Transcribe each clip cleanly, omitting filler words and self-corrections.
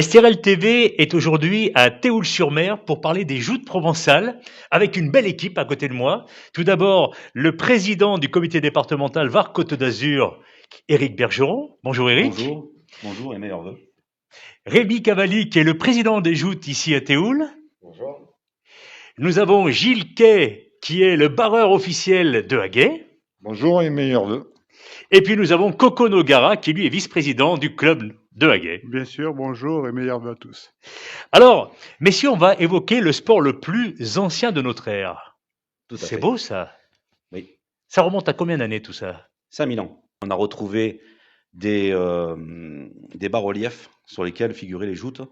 Estérel TV est aujourd'hui à Théoul-sur-Mer pour parler des joutes provençales avec une belle équipe à côté de moi. Tout d'abord, le président du comité départemental Var-Côte d'Azur, Éric Bergeron. Bonjour Éric. Bonjour et meilleurs vœux. Rémi Cavalli, qui est le président des joutes ici à Théoul. Bonjour. Nous avons Gilles Quay, qui est le barreur officiel de Haguet. Bonjour et meilleurs vœux. Et puis nous avons Coco Nogara, qui lui est vice-président du club de Haguet. Bien sûr, bonjour et meilleurs vœux à tous. Alors, messieurs, on va évoquer le sport le plus ancien de notre ère. Tout à C'est fait. beau ça. Oui. Ça remonte à combien d'années tout ça? 5000 ans. On a retrouvé des bas-reliefs sur lesquels figuraient les joutes.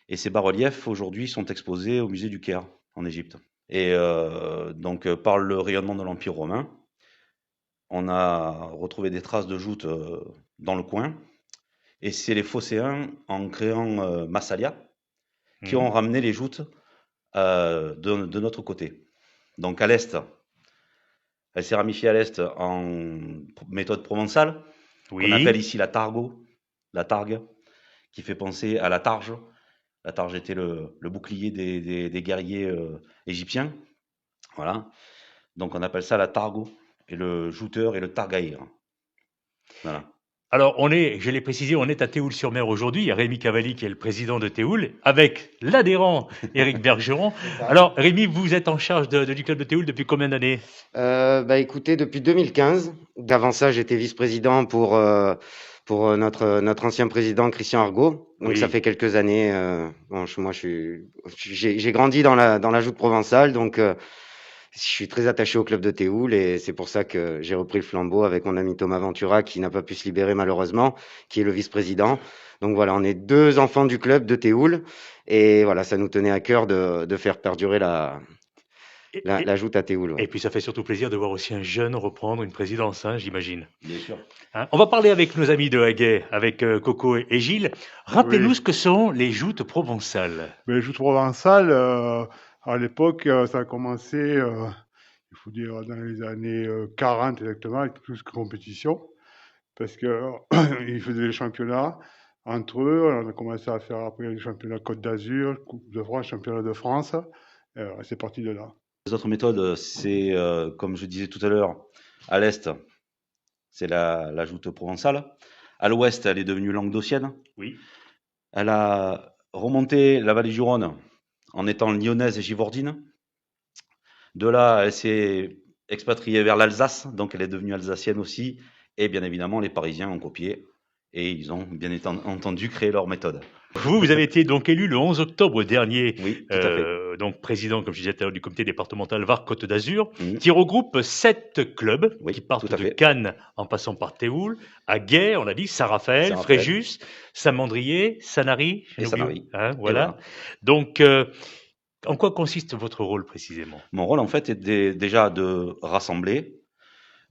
Et ces bas-reliefs, aujourd'hui, sont exposés au musée du Caire, en Égypte. Et donc, par le rayonnement de l'Empire romain, on a retrouvé des traces de joutes dans le coin. Et c'est les Phocéens, en créant Massalia, qui ont ramené les joutes de notre côté. Donc à l'est, elle s'est ramifiée à l'est en méthode provençale, Oui. qu'on appelle ici la targue, qui fait penser à la targe. La targe était le bouclier des guerriers égyptiens. Voilà. Donc on appelle ça la targo, et le jouteur est le targaïr. Voilà. Alors, je l'ai précisé, on est à Théoul-sur-Mer aujourd'hui. Il y a Rémi Cavalli qui est le président de Théoul, avec l'adhérent Éric Bergeron. Alors, Rémi, vous êtes en charge du club de Théoul depuis combien d'années? Écoutez, depuis 2015. D'avant ça, j'étais vice-président pour notre ancien président Christian Argot. Donc Oui. ça fait quelques années. J'ai grandi dans la joute provençale, donc je suis très attaché au club de Théoul et c'est pour ça que j'ai repris le flambeau avec mon ami Thomas Ventura qui n'a pas pu se libérer malheureusement, qui est le vice-président. Donc voilà, on est deux enfants du club de Théoul et voilà, ça nous tenait à cœur de faire perdurer la joute à Théoul. Ouais. Et puis, ça fait surtout plaisir de voir aussi un jeune reprendre une présidence, hein, j'imagine. Bien sûr. Hein, on va parler avec nos amis de Haguet, avec Coco et Gilles. Rappelez-nous Oui. ce que sont les joutes provençales. Mais les joutes provençales, à l'époque, ça a commencé, il faut dire, dans les années 40 exactement, avec plus de compétition, parce que ils faisaient les championnats entre eux. On a commencé à faire après les championnats Côte d'Azur, Coupe de France, championnat de France. Et c'est parti de là. Les autres méthodes, c'est, comme je disais tout à l'heure, à l'est, c'est la joute provençale. À l'ouest, elle est devenue languedocienne. Oui. Elle a remonté la vallée du Rhône en étant lyonnaise et givordine. De là, elle s'est expatriée vers l'Alsace, donc elle est devenue alsacienne aussi. Et bien évidemment, les Parisiens ont copié et ils ont bien entendu créé leur méthode. Vous avez été donc élu le 11 octobre dernier, Oui, tout à fait. donc président, comme je disais tout à l'heure, du comité départemental Var-Côte d'Azur, Mhm. qui regroupe 7 clubs Oui, qui partent tout à de fait. Cannes en passant par Théoul, Haguet, on l'a dit, Saint-Raphaël, Saint-Raphaël. Fréjus, Saint-Mandrier, Sanary, Et Sanary. hein, Et voilà. Donc, en quoi consiste votre rôle précisément? Mon rôle, en fait, est déjà de rassembler,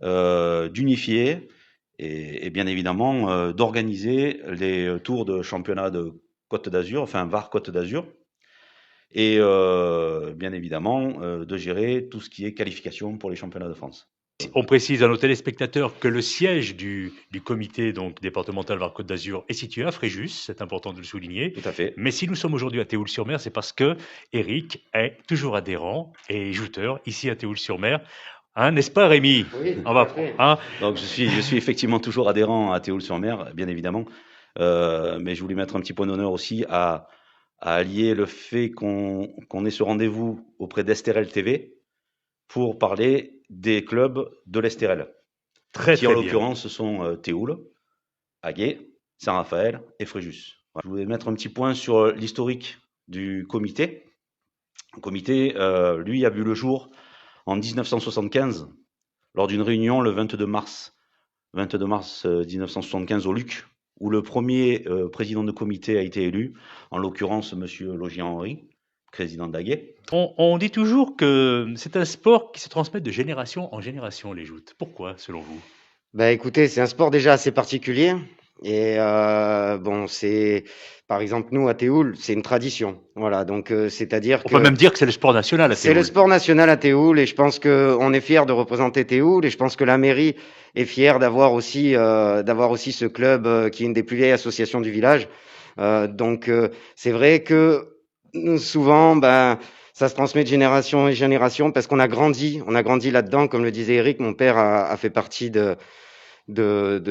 d'unifier et bien évidemment d'organiser les tours de championnat de Côte d'Azur, enfin Var-Côte d'Azur, et bien évidemment de gérer tout ce qui est qualification pour les championnats de France. On précise à nos téléspectateurs que le siège du comité donc départemental Var-Côte d'Azur est situé à Fréjus, c'est important de le souligner. Tout à fait. Mais si nous sommes aujourd'hui à Théoul-sur-Mer, c'est parce que Éric est toujours adhérent et jouteur ici à Théoul-sur-Mer. Hein, n'est-ce pas Rémi? Oui, On va, tout à fait. hein, Donc je suis effectivement toujours adhérent à Théoul-sur-Mer, bien évidemment, mais je voulais mettre un petit point d'honneur aussi à allier le fait qu'on ait ce rendez-vous auprès d'Estérel TV pour parler des clubs de l'Estérel, très qui en très bien. l'occurrence sont Théoul, Haguet, Saint-Raphaël et Fréjus. Voilà. Je voulais mettre un petit point sur l'historique du comité. Le comité, lui, a vu le jour en 1975, lors d'une réunion le 22 mars 1975 au Luc, où le premier président de comité a été élu, en l'occurrence Monsieur Logier-Henry, président d'Haguet. On dit toujours que c'est un sport qui se transmet de génération en génération, les joutes. Pourquoi, selon vous? Écoutez, c'est un sport déjà assez particulier. Et c'est par exemple nous à Théoul, c'est une tradition. Voilà, donc c'est-à-dire On que peut même dire que c'est le sport national à c'est Théoul. le sport national à Théoul et je pense que on est fier de représenter Théoul et je pense que la mairie est fière d'avoir aussi ce club qui est une des plus vieilles associations du village. C'est vrai que souvent, ça se transmet de génération en génération parce qu'on a grandi là-dedans. Comme le disait Eric, mon père a fait partie de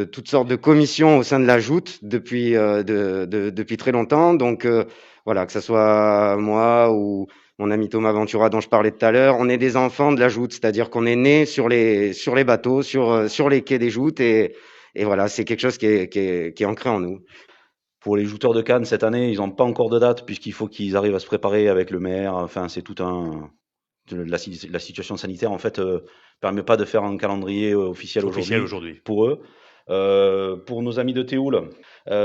toutes sortes de commissions au sein de la Joute depuis très longtemps. Donc voilà, que ce soit moi ou mon ami Thomas Ventura dont je parlais tout à l'heure, on est des enfants de la Joute, c'est-à-dire qu'on est né sur les bateaux, sur les quais des Joutes et voilà, c'est quelque chose qui est ancré en nous. Pour les jouteurs de Cannes, cette année, ils n'ont pas encore de date puisqu'il faut qu'ils arrivent à se préparer avec le maire. Enfin, c'est tout un... La situation sanitaire, en fait, permet pas de faire un calendrier officiel aujourd'hui pour eux. Pour nos amis de Théoul,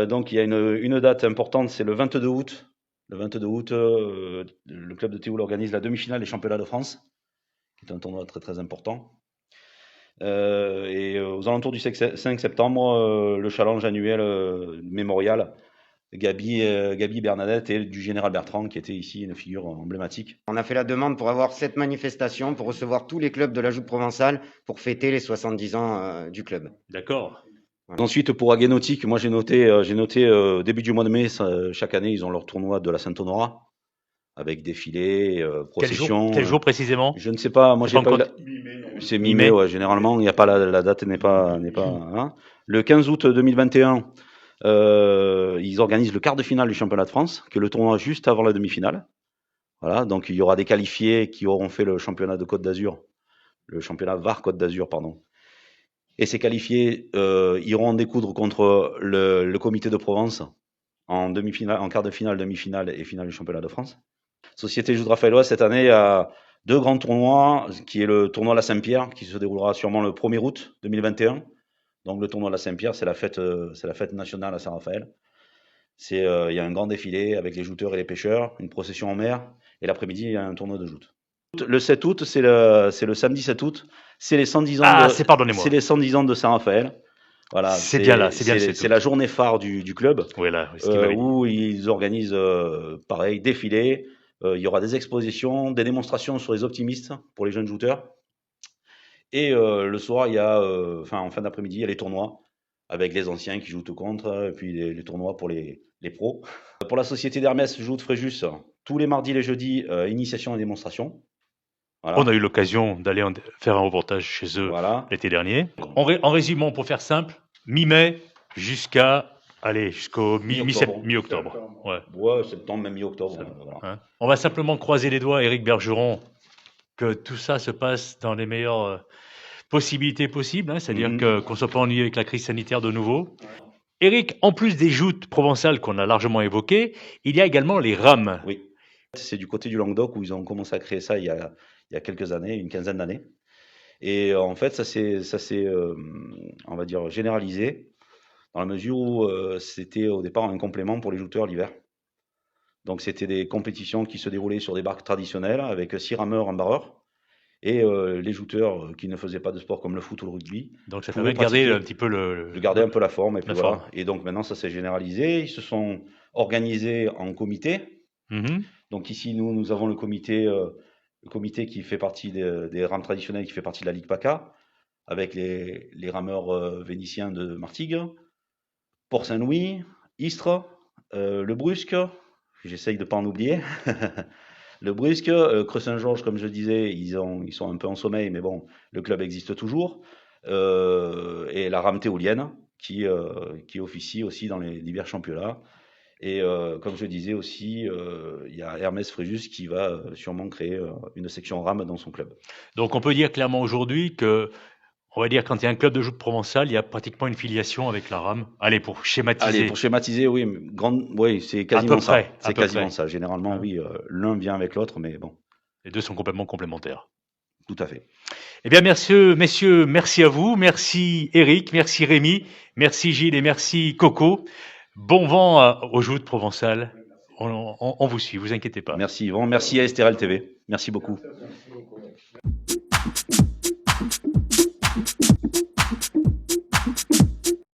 donc il y a une date importante, c'est le 22 août. Le 22 août, le club de Théoul organise la demi-finale des championnats de France, qui est un tournoi très très important. Et aux alentours du 5 septembre, le challenge annuel mémorial Gabi Bernadette et du général Bertrand, qui était ici une figure emblématique. On a fait la demande pour avoir cette manifestation, pour recevoir tous les clubs de la Joute provençale pour fêter les 70 ans du club. D'accord. Voilà. Ensuite, pour Aguenautique, moi j'ai noté début du mois de mai, chaque année, ils ont leur tournoi de la Saint-Honorat, avec défilé, procession. Quel jour précisément? Je ne sais pas, moi j'ai pas C'est mi-mai, ouais, généralement, il n'y a pas la date n'est pas hein. Le 15 août 2021, ils organisent le quart de finale du championnat de France, qui est le tournoi juste avant la demi-finale. Voilà, donc il y aura des qualifiés qui auront fait le championnat de Côte d'Azur, le championnat VAR Côte d'Azur, pardon. Et ces qualifiés iront en découdre contre le comité de Provence en demi-finale, en quart de finale, demi-finale et finale du championnat de France. Société Joute Raphaëloise, cette année, a deux grands tournois, qui est le tournoi La Saint-Pierre, qui se déroulera sûrement le 1er août 2021. Donc le tournoi de la Saint-Pierre, c'est la fête nationale à Saint-Raphaël. Il y a un grand défilé avec les jouteurs et les pêcheurs, une procession en mer, et l'après-midi, il y a un tournoi de joute. Le 7 août, c'est le samedi 7 août, c'est les 110 ans c'est les 110 ans de Saint-Raphaël. Voilà, c'est bien là, c'est la journée phare du club, oui, là, où ils organisent pareil, défilé. Il y aura des expositions, des démonstrations sur les optimistes pour les jeunes jouteurs. Et le soir, il y a, en fin d'après-midi, il y a les tournois avec les anciens qui jouent contre, et puis les tournois pour les pros. Pour la société d'Hermès Joute Fréjus, tous les mardis et les jeudis, initiation et démonstration. Voilà. On a eu l'occasion d'aller faire un reportage chez eux l'été dernier. En résumant, pour faire simple, mi-mai jusqu'au mi-octobre. Ouais, septembre, même mi-octobre. Voilà. Hein, on va simplement croiser les doigts, Éric Bergeron, que tout ça se passe dans les meilleures possibilités possibles, hein, c'est-à-dire qu'on ne soit pas ennuyé avec la crise sanitaire de nouveau. Éric, en plus des joutes provençales qu'on a largement évoquées, il y a également les rames. Oui, c'est du côté du Languedoc où ils ont commencé à créer ça il y a quelques années, une quinzaine d'années. Et en fait, ça s'est on va dire, généralisé, dans la mesure où c'était au départ un complément pour les jouteurs l'hiver. Donc c'était des compétitions qui se déroulaient sur des barques traditionnelles avec 6 rameurs, un barreur, et les jouteurs qui ne faisaient pas de sport comme le foot ou le rugby. Donc ça permet de garder un petit peu garder un peu la forme. Et puis voilà. Et donc maintenant ça s'est généralisé. Ils se sont organisés en comité. Donc ici nous avons le comité qui fait partie des rames traditionnelles, qui fait partie de la Ligue PACA, avec les rameurs vénitiens de Martigues, Port-Saint-Louis, Istres, le Brusque, j'essaye de ne pas en oublier, le Brusque, Creux-Saint-Georges, comme je disais, ils sont un peu en sommeil, mais bon, le club existe toujours, et la rame théoulienne, qui officie aussi dans les divers championnats. Et comme je disais aussi, il y a Hermès Fréjus qui va sûrement créer une section rame dans son club. Donc on peut dire clairement aujourd'hui que, on va dire, quand il y a un club de joute provençal, il y a pratiquement une filiation avec la rame. Allez, pour schématiser. Oui, c'est quasiment ça. C'est quasiment ça. Généralement, oui, l'un vient avec l'autre, mais bon. Les deux sont complètement complémentaires. Tout à fait. Eh bien, messieurs, merci à vous. Merci Éric, merci Rémi, merci Gilles et merci Coco. Bon vent aux joutes provençales. On vous suit, vous inquiétez pas. Merci Yvan, merci à STRL TV. Merci beaucoup. Merci beaucoup.